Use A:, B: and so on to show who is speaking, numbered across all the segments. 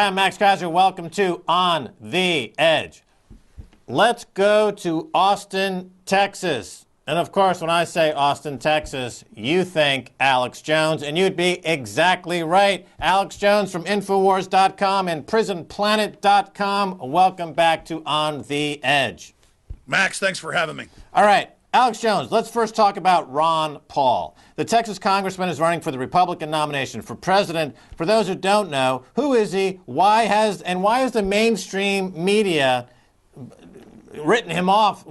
A: Hi, I'm Max Keiser. Welcome to On the Edge. Let's go to Austin, Texas. And of course, when I say Austin, Texas, you think Alex Jones, and you'd be exactly right. Alex Jones from Infowars.com and PrisonPlanet.com. Welcome back to On the Edge.
B: Max, thanks for having me.
A: All right, Alex Jones, let's first talk about Ron Paul. The Texas congressman is running for the Republican nomination for president. For those who don't know, who is he? Why has the mainstream media written him off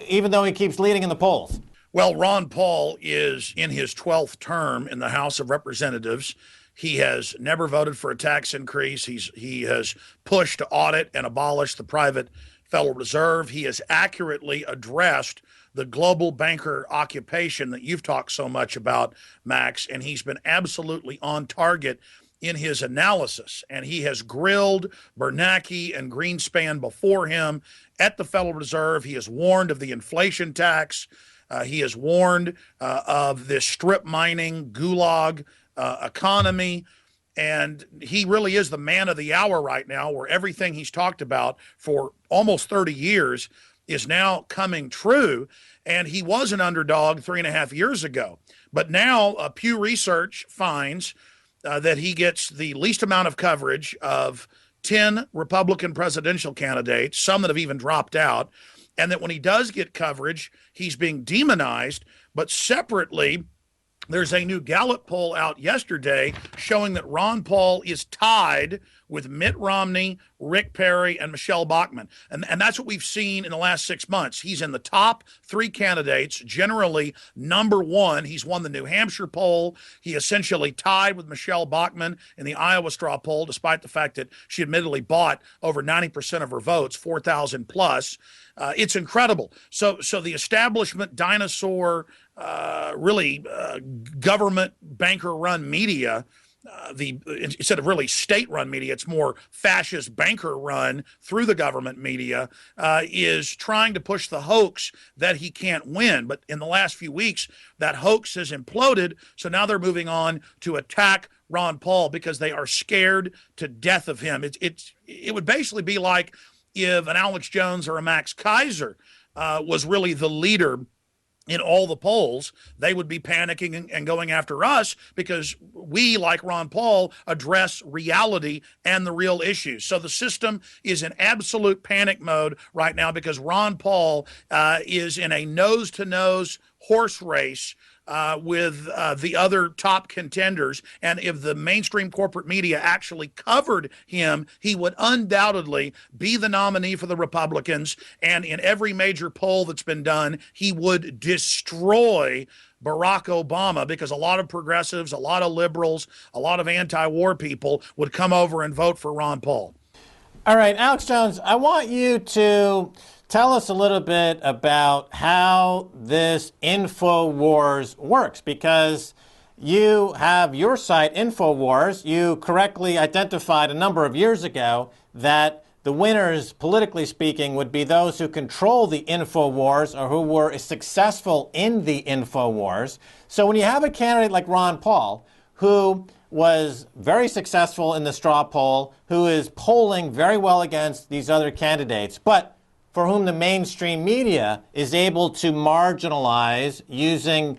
A: even though he keeps leading in the polls?
B: Well, Ron Paul is in his 12th term in the House of Representatives. He has never voted for a tax increase. He has pushed to audit and abolish the private Federal Reserve. He has accurately addressed the global banker occupation that you've talked so much about, Max, and he's been absolutely on target in his analysis. And he has grilled Bernanke and Greenspan before him at the Federal Reserve. He has warned of the inflation tax. He has warned of this strip mining gulag economy. And he really is the man of the hour right now, where everything he's talked about for almost 30 years is now coming true. And he was an underdog 3.5 years ago. But now Pew Research finds that he gets the least amount of coverage of 10 Republican presidential candidates, some that have even dropped out, and that when he does get coverage, he's being demonized. But separately, there's a new Gallup poll out yesterday showing that Ron Paul is tied with Mitt Romney, Rick Perry, and Michelle Bachmann. And that's what we've seen in the last 6 months. He's in the top 3 candidates, generally number 1. He's won the New Hampshire poll. He essentially tied with Michelle Bachmann in the Iowa straw poll, despite the fact that she admittedly bought over 90% of her votes, 4,000 plus. It's incredible. So the establishment dinosaur, government banker-run media, instead of really state-run media, it's more fascist banker-run through the government media, is trying to push the hoax that he can't win. But in the last few weeks, that hoax has imploded, so now they're moving on to attack Ron Paul because they are scared to death of him. It would basically be like if an Alex Jones or a Max Keiser was really the leader in all the polls. They would be panicking and going after us because we, like Ron Paul, address reality and the real issues. So the system is in absolute panic mode right now because Ron Paul is in a nose-to-nose horse race with the other top contenders. And if the mainstream corporate media actually covered him, he would undoubtedly be the nominee for the Republicans. And in every major poll that's been done, he would destroy Barack Obama because a lot of progressives, a lot of liberals, a lot of anti-war people would come over and vote for Ron Paul.
A: All right, Alex Jones, I want you to tell us a little bit about how this InfoWars works, because you have your site, InfoWars. You correctly identified a number of years ago that the winners, politically speaking, would be those who control the InfoWars or who were successful in the InfoWars. So when you have a candidate like Ron Paul, who was very successful in the straw poll, who is polling very well against these other candidates, but for whom the mainstream media is able to marginalize using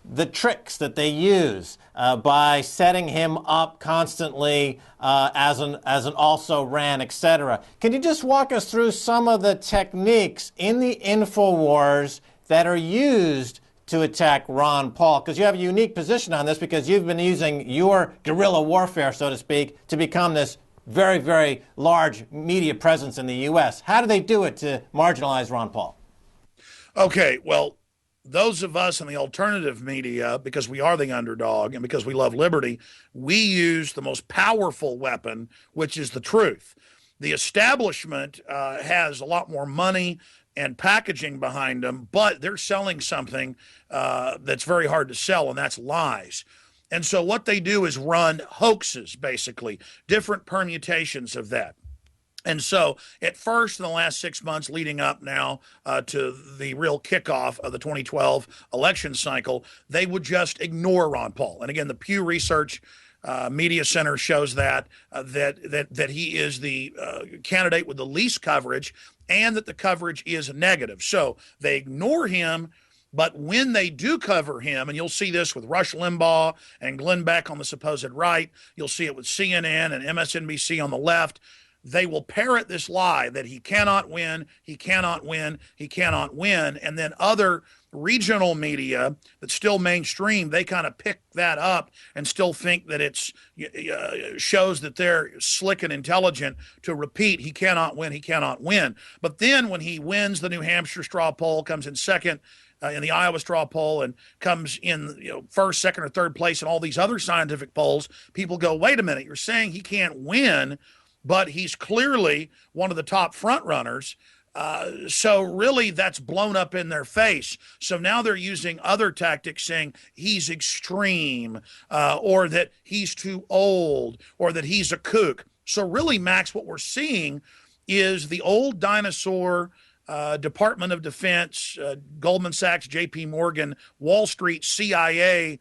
A: the tricks that they use by setting him up constantly as an also-ran, etc. Can you just walk us through some of the techniques in the InfoWars that are used to attack Ron Paul? Because you have a unique position on this because you've been using your guerrilla warfare, so to speak, to become this very, very large media presence in the U.S. How do they do it to marginalize Ron Paul?
B: Okay, well, those of us in the alternative media, because we are the underdog and because we love liberty, we use the most powerful weapon, which is the truth. The establishment has a lot more money and packaging behind them, but they're selling something that's very hard to sell, and that's lies. And so what they do is run hoaxes, basically, different permutations of that. And so at first, in the last 6 months leading up now to the real kickoff of the 2012 election cycle, they would just ignore Ron Paul. And again, the Pew Research Media Center shows that he is the candidate with the least coverage, and that the coverage is negative. So they ignore him. But when they do cover him, and you'll see this with Rush Limbaugh and Glenn Beck on the supposed right, you'll see it with CNN and MSNBC on the left, they will parrot this lie that he cannot win, he cannot win, he cannot win. And then other regional media that's still mainstream, they kind of pick that up and still think that it's shows that they're slick and intelligent to repeat he cannot win, he cannot win. But then when he wins the New Hampshire straw poll, comes in second in the Iowa straw poll, and comes in first, second, or third place in all these other scientific polls, people go, wait a minute, you're saying he can't win, but he's clearly one of the top front runners. So really that's blown up in their face. So now they're using other tactics, saying he's extreme, or that he's too old, or that he's a kook. So really, Max, what we're seeing is the old dinosaur Department of Defense, Goldman Sachs, J.P. Morgan, Wall Street, CIA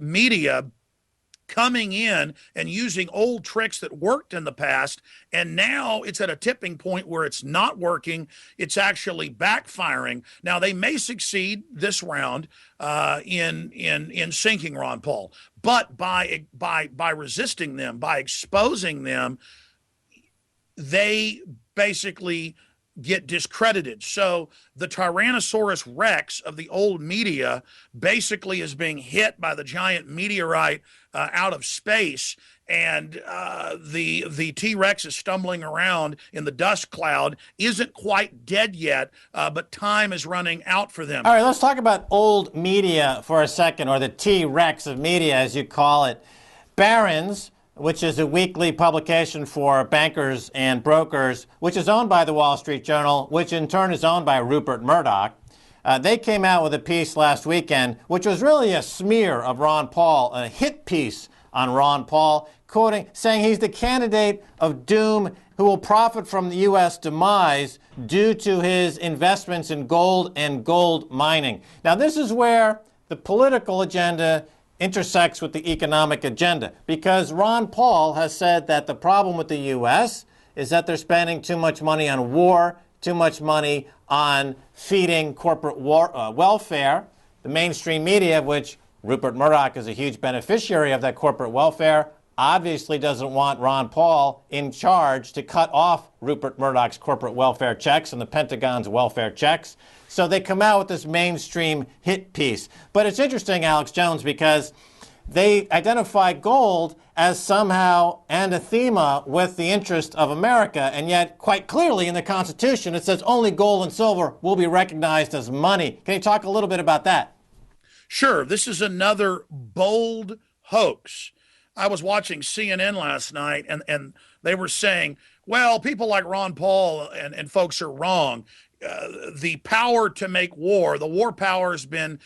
B: media coming in and using old tricks that worked in the past, and now it's at a tipping point where it's not working. It's actually backfiring. Now they may succeed this round in sinking Ron Paul, but by resisting them, by exposing them, they basically get discredited. So the Tyrannosaurus Rex of the old media basically is being hit by the giant meteorite out of space, and the T-Rex is stumbling around in the dust cloud, isn't quite dead yet, but time is running out for them.
A: All right, let's talk about old media for a second, or the T-Rex of media, as you call it. Barron's, which is a weekly publication for bankers and brokers, which is owned by the Wall Street Journal, which in turn is owned by Rupert Murdoch. They came out with a piece last weekend, which was really a smear of Ron Paul, a hit piece on Ron Paul, saying he's the candidate of doom who will profit from the U.S. demise due to his investments in gold and gold mining. Now, this is where the political agenda intersects with the economic agenda, because Ron Paul has said that the problem with the U.S. is that they're spending too much money on war, too much money on feeding corporate welfare. The mainstream media, which Rupert Murdoch is a huge beneficiary of that corporate welfare, obviously doesn't want Ron Paul in charge to cut off Rupert Murdoch's corporate welfare checks and the Pentagon's welfare checks. So they come out with this mainstream hit piece. But it's interesting, Alex Jones, because they identify gold as somehow anathema with the interest of America, and yet quite clearly in the Constitution it says only gold and silver will be recognized as money. Can you talk a little bit about that?
B: Sure. This is another bold hoax. I was watching CNN last night, and they were saying, well, people like Ron Paul and folks are wrong. The power to make war, the war power, has been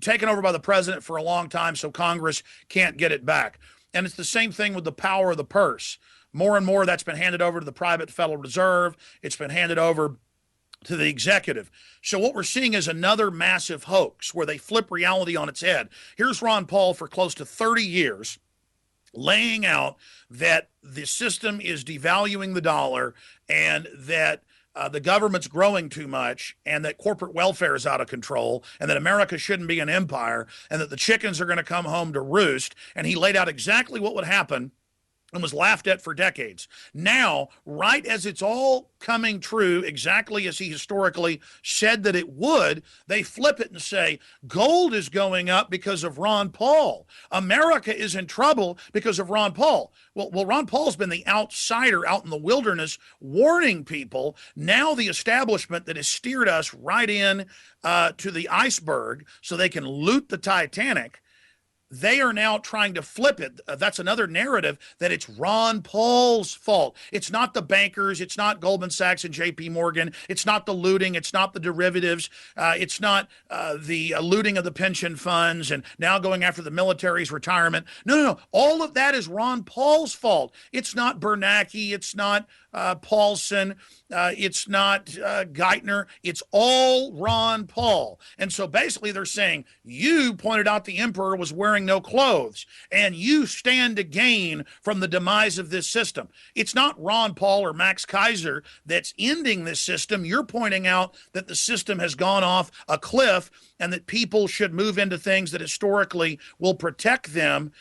B: taken over by the president for a long time, so Congress can't get it back. And it's the same thing with the power of the purse. More and more that's been handed over to the private Federal Reserve. It's been handed over to the executive. So what we're seeing is another massive hoax where they flip reality on its head. Here's Ron Paul for close to 30 years laying out that the system is devaluing the dollar, and that the government's growing too much, and that corporate welfare is out of control, and that America shouldn't be an empire, and that the chickens are going to come home to roost. And he laid out exactly what would happen and was laughed at for decades. Now, right as it's all coming true, exactly as he historically said that it would, they flip it and say, gold is going up because of Ron Paul. America is in trouble because of Ron Paul. Well, Ron Paul's been the outsider out in the wilderness warning people. Now the establishment that has steered us right in to the iceberg so they can loot the Titanic, they are now trying to flip it. That's another narrative, that it's Ron Paul's fault. It's not the bankers. It's not Goldman Sachs and J.P. Morgan. It's not the looting. It's not the derivatives. It's not the looting of the pension funds and now going after the military's retirement. No. All of that is Ron Paul's fault. It's not Bernanke. It's not Paulson. It's not Geithner. It's all Ron Paul. And so basically they're saying, you pointed out the emperor was wearing wearing no clothes. And you stand to gain from the demise of this system. It's not Ron Paul or Max Keiser that's ending this system. You're pointing out that the system has gone off a cliff and that people should move into things that historically will protect them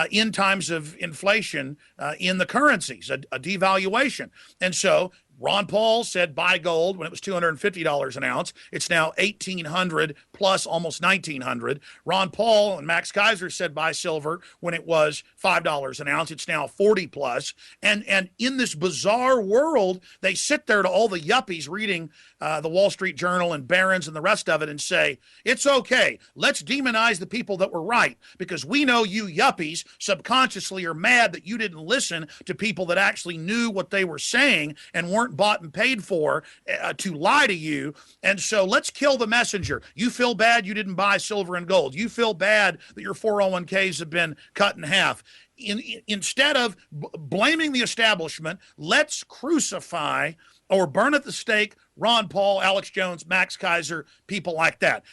B: in times of inflation in the currencies, a devaluation. And so Ron Paul said buy gold when it was $250 an ounce. It's now $1,800 plus almost $1,900. Ron Paul and Max Keiser said buy silver when it was $5 an ounce. It's now 40 plus. And in this bizarre world, they sit there to all the yuppies reading the Wall Street Journal and Barron's and the rest of it and say, it's okay. Let's demonize the people that were right, because we know you yuppies subconsciously are mad that you didn't listen to people that actually knew what they were saying and weren't bought and paid for to lie to you. And so let's kill the messenger. You feel bad you didn't buy silver and gold. You feel bad that your 401ks have been cut in half. Instead of blaming the establishment, let's crucify or burn at the stake Ron Paul, Alex Jones, Max Keiser, people like that.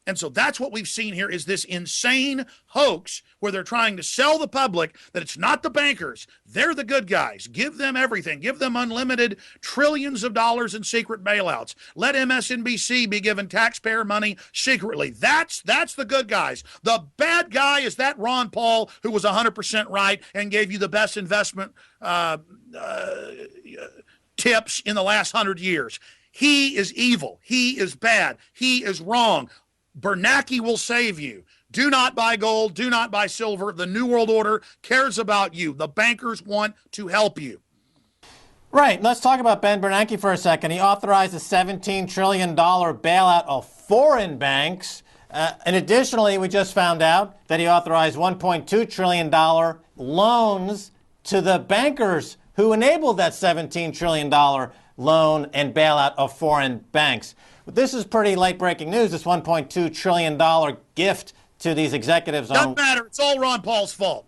B: And so that's what we've seen here, is this insane hoax where they're trying to sell the public that it's not the bankers. They're the good guys. Give them everything. Give them unlimited trillions of dollars in secret bailouts. Let MSNBC be given taxpayer money secretly. That's the good guys. The bad guy is that Ron Paul who was 100% right and gave you the best investment tips in the last 100 years. He is evil. He is bad. He is wrong. Bernanke will save you. Do not buy gold. Do not buy silver. The New World Order cares about you. The bankers want to help you.
A: Right. Let's talk about Ben Bernanke for a second. He authorized a $17 trillion bailout of foreign banks. And additionally, we just found out that he authorized $1.2 trillion loans to the bankers who enabled that $17 trillion loan and bailout of foreign banks. But this is pretty late-breaking news, this $1.2 trillion gift to these executives.
B: Doesn't matter. It's all Ron Paul's fault.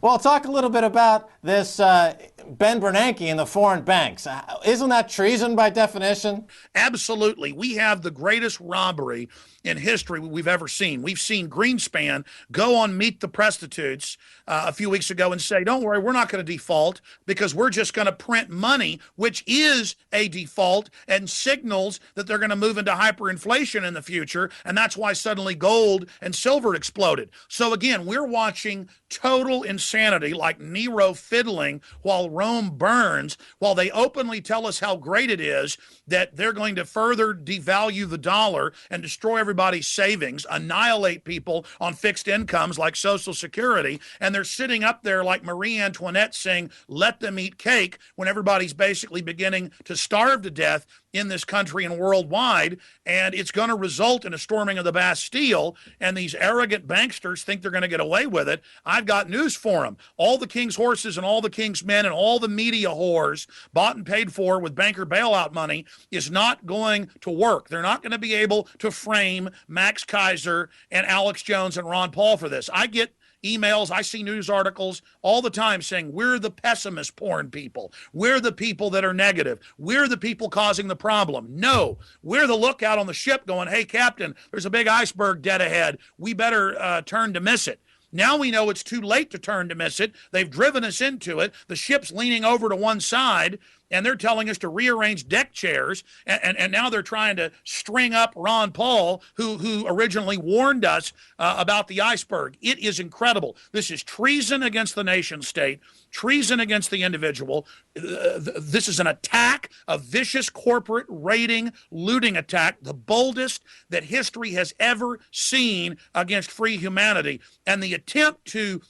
A: Well, talk a little bit about this Ben Bernanke and the foreign banks. Isn't that treason by definition?
B: Absolutely. We have the greatest robbery in history we've ever seen. We've seen Greenspan go on Meet the Prostitutes a few weeks ago and say, don't worry, we're not going to default because we're just going to print money, which is a default and signals that they're going to move into hyperinflation in the future. And that's why suddenly gold and silver exploded. So again, we're watching total insanity, like Nero fiddling while Rome burns, while they openly tell us how great it is that they're going to further devalue the dollar and destroy everybody's savings, annihilate people on fixed incomes like Social Security. And they're sitting up there like Marie Antoinette saying, let them eat cake, when everybody's basically beginning to starve to death in this country and worldwide. And it's going to result in a storming of the Bastille. And these arrogant banksters think they're going to get away with it. I've got news for them. All the king's horses and all the king's men and all the media whores bought and paid for with banker bailout money is not going to work. They're not going to be able to frame Max Keiser and Alex Jones and Ron Paul for this. I get emails, I see news articles all the time saying we're the pessimist porn people. We're the people that are negative. We're the people causing the problem. No, we're the lookout on the ship going, hey, Captain, there's a big iceberg dead ahead. We better turn to miss it. Now we know it's too late to turn to miss it. They've driven us into it. The ship's leaning over to one side, and they're telling us to rearrange deck chairs, and now they're trying to string up Ron Paul, who originally warned us about the iceberg. It is incredible. This is treason against the nation state, treason against the individual. This is an attack, a vicious corporate raiding, looting attack, the boldest that history has ever seen against free humanity. And the attempt to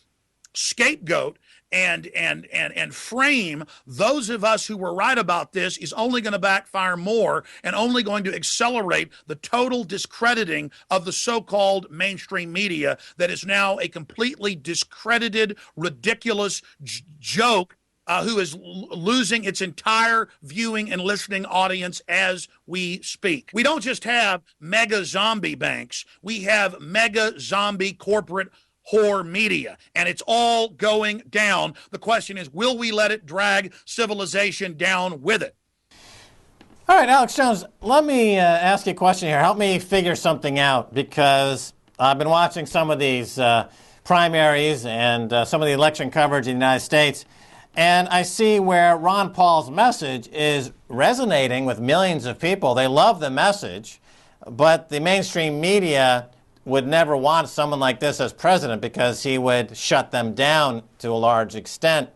B: scapegoat and frame those of us who were right about this is only going to backfire more and only going to accelerate the total discrediting of the so-called mainstream media that is now a completely discredited, ridiculous joke who is losing its entire viewing and listening audience as we speak. We don't just have mega zombie banks. We have mega zombie corporate whore media, and it's all going down. The question is, will we let it drag civilization down with it?
A: All right, Alex Jones, let me ask you a question here. Help me figure something out, because I've been watching some of these primaries and some of the election coverage in the United States. And I see where Ron Paul's message is resonating with millions of people. They love the message, but the mainstream media would never want someone like this as president because he would shut them down to a large extent.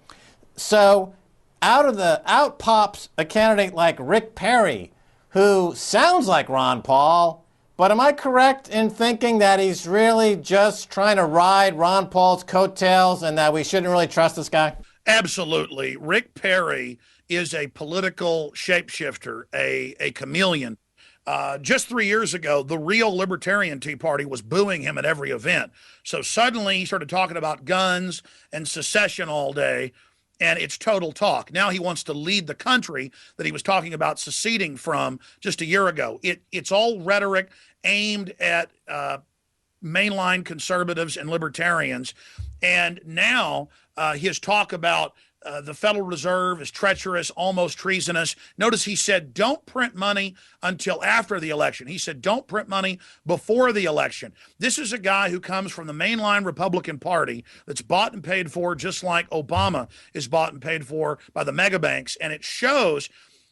A: So out pops a candidate like Rick Perry, who sounds like Ron Paul, but am I correct in thinking that he's really just trying to ride Ron Paul's coattails and that we shouldn't really trust this guy?
B: Absolutely. Rick Perry is a political shapeshifter, a chameleon. Just 3 years ago, the real Libertarian Tea Party was booing him at every event. So suddenly he started talking about guns and secession all day, and it's total talk. Now he wants to lead the country that he was talking about seceding from just a year ago. It's all rhetoric aimed at mainline conservatives and libertarians. And now his talk about the Federal Reserve is treacherous, almost treasonous. Notice he said, don't print money until after the election. He said, don't print money before the election. This is a guy who comes from the mainline Republican Party that's bought and paid for, just like Obama is bought and paid for by the mega banks. And it shows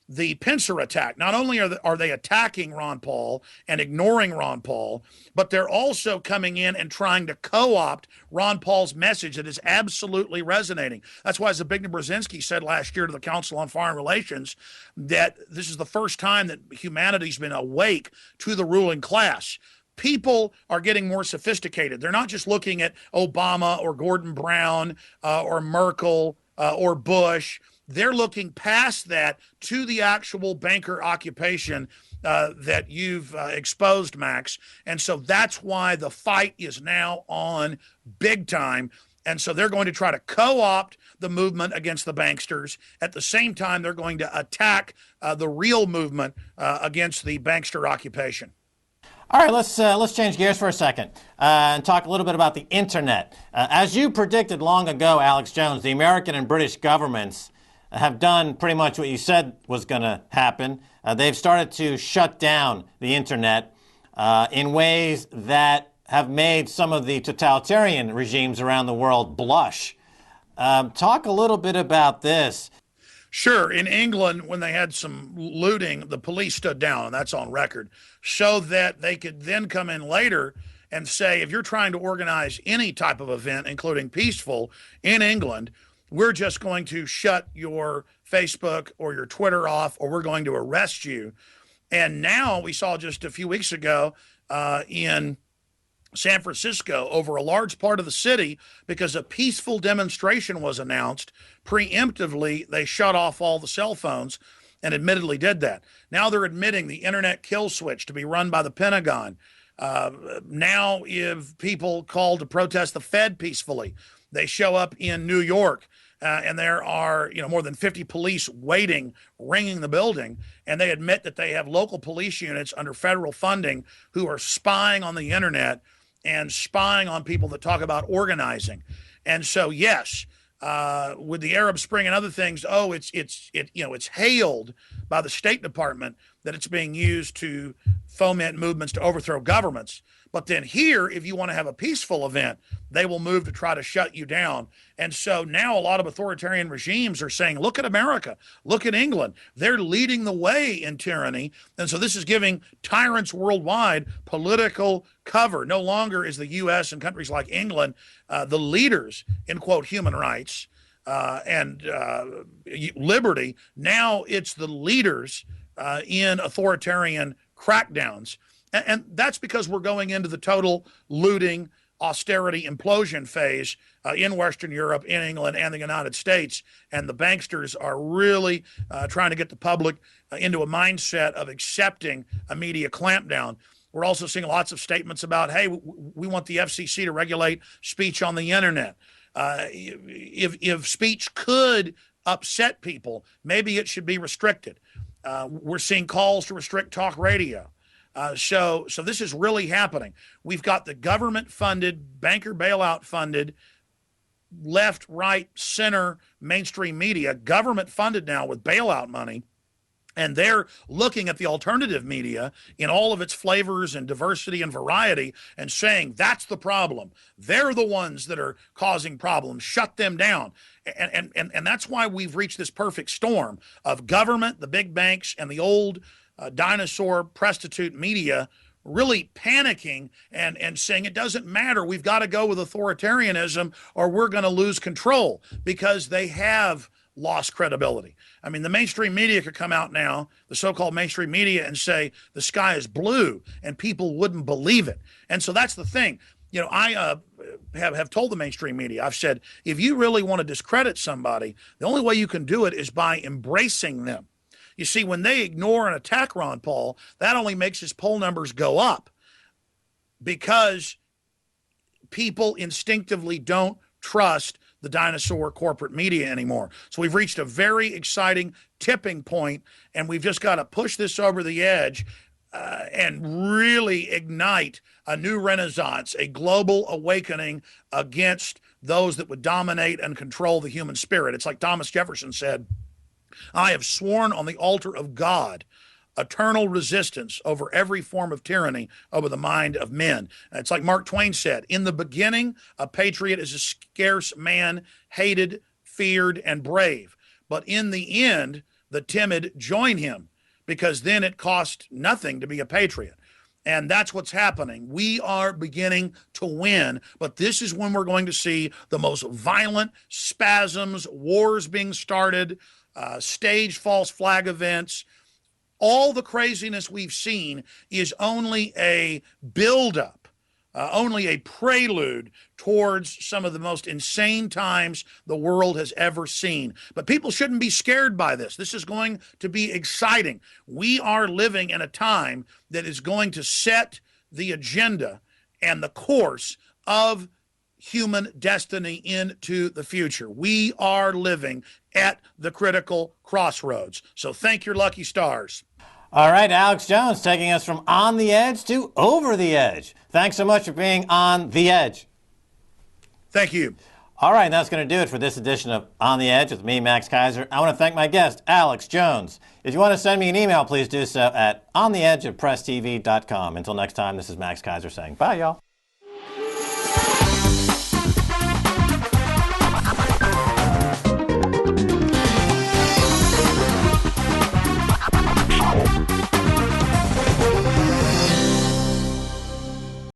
B: the pincer attack. Not only are they attacking Ron Paul and ignoring Ron Paul, but they're also coming in and trying to co-opt Ron Paul's message that is absolutely resonating. That's why Zbigniew Brzezinski said last year to the Council on Foreign Relations that this is the first time that humanity's been awake to the ruling class. People are getting more sophisticated. They're not just looking at Obama or Gordon Brown or Merkel or Bush. They're looking past that to the actual banker occupation that you've exposed, Max. And so that's why the fight is now on big time. And so they're going to try to co-opt the movement against the banksters. At the same time, they're going to attack the real movement against the bankster occupation.
A: All right, let's change gears for a second and talk a little bit about the internet. As you predicted long ago, Alex Jones, the American and British governments have done pretty much what you said was going to happen. They've started to shut down the internet in ways that have made some of the totalitarian regimes around the world blush. Talk a little bit about this.
B: Sure. In England, when they had some looting, the police stood down, and that's on record, so that they could then come in later and say, if you're trying to organize any type of event, including peaceful, in England, we're just going to shut your Facebook or your Twitter off, or we're going to arrest you. And now we saw just a few weeks ago in San Francisco, over a large part of the city, because a peaceful demonstration was announced, preemptively, they shut off all the cell phones and admittedly did that. Now they're admitting the internet kill switch to be run by the Pentagon. Now if people call to protest the Fed peacefully, they show up in New York. And there are, more than 50 police waiting, ringing the building, and they admit that they have local police units under federal funding who are spying on the internet and spying on people that talk about organizing. And so, yes, with the Arab Spring and other things, it's hailed by the State Department that it's being used to foment movements to overthrow governments. But then here, if you want to have a peaceful event, they will move to try to shut you down. And so now a lot of authoritarian regimes are saying, look at America, look at England. They're leading the way in tyranny. And so this is giving tyrants worldwide political cover. No longer is the U.S. and countries like England the leaders in, quote, human rights and liberty. Now it's the leaders in authoritarian crackdowns. And that's because we're going into the total looting, austerity, implosion phase in Western Europe, in England, and the United States. And the banksters are really trying to get the public into a mindset of accepting a media clampdown. We're also seeing lots of statements about, hey, we want the FCC to regulate speech on the internet. If speech could upset people, maybe it should be restricted. We're seeing calls to restrict talk radio. So this is really happening. We've got the government-funded, banker bailout-funded, left, right, center, mainstream media, government-funded now with bailout money, And they're looking at the alternative media in all of its flavors and diversity and variety and saying, that's the problem. They're the ones that are causing problems. Shut them down. And that's why we've reached this perfect storm of government, the big banks, and the old dinosaur prostitute media really panicking and saying it doesn't matter. We've got to go with authoritarianism or we're going to lose control, because they have lost credibility. I mean, the mainstream media could come out now, the so-called mainstream media, and say the sky is blue, and people wouldn't believe it. And so that's the thing. You know, I have told the mainstream media, I've said, if you really want to discredit somebody, the only way you can do it is by embracing them. You see, when they ignore and attack Ron Paul, that only makes his poll numbers go up, because people instinctively don't trust the dinosaur corporate media anymore. So we've reached a very exciting tipping point, and we've just got to push this over the edge and really ignite a new renaissance, a global awakening against those that would dominate and control the human spirit. It's like Thomas Jefferson said, I have sworn on the altar of God eternal resistance over every form of tyranny over the mind of men. It's like Mark Twain said, in the beginning, a patriot is a scarce man, hated, feared, and brave. But in the end, the timid join him, because then it costs nothing to be a patriot. And that's what's happening. We are beginning to win, but this is when we're going to see the most violent spasms, wars being started, staged false flag events. All the craziness we've seen is only a buildup, only a prelude towards some of the most insane times the world has ever seen. But people shouldn't be scared by this. This is going to be exciting. We are living in a time that is going to set the agenda and the course of human destiny into the future. We are living at the critical crossroads. So thank your lucky stars.
A: All right, Alex Jones taking us from on the edge to over the edge. Thanks so much for being on the edge.
B: Thank you.
A: All right, that's going to do it for this edition of On the Edge with me, Max Keiser. I want to thank my guest, Alex Jones. If you want to send me an email, please do so at ontheedge@presstv.com. Until next time, this is Max Keiser saying bye, y'all.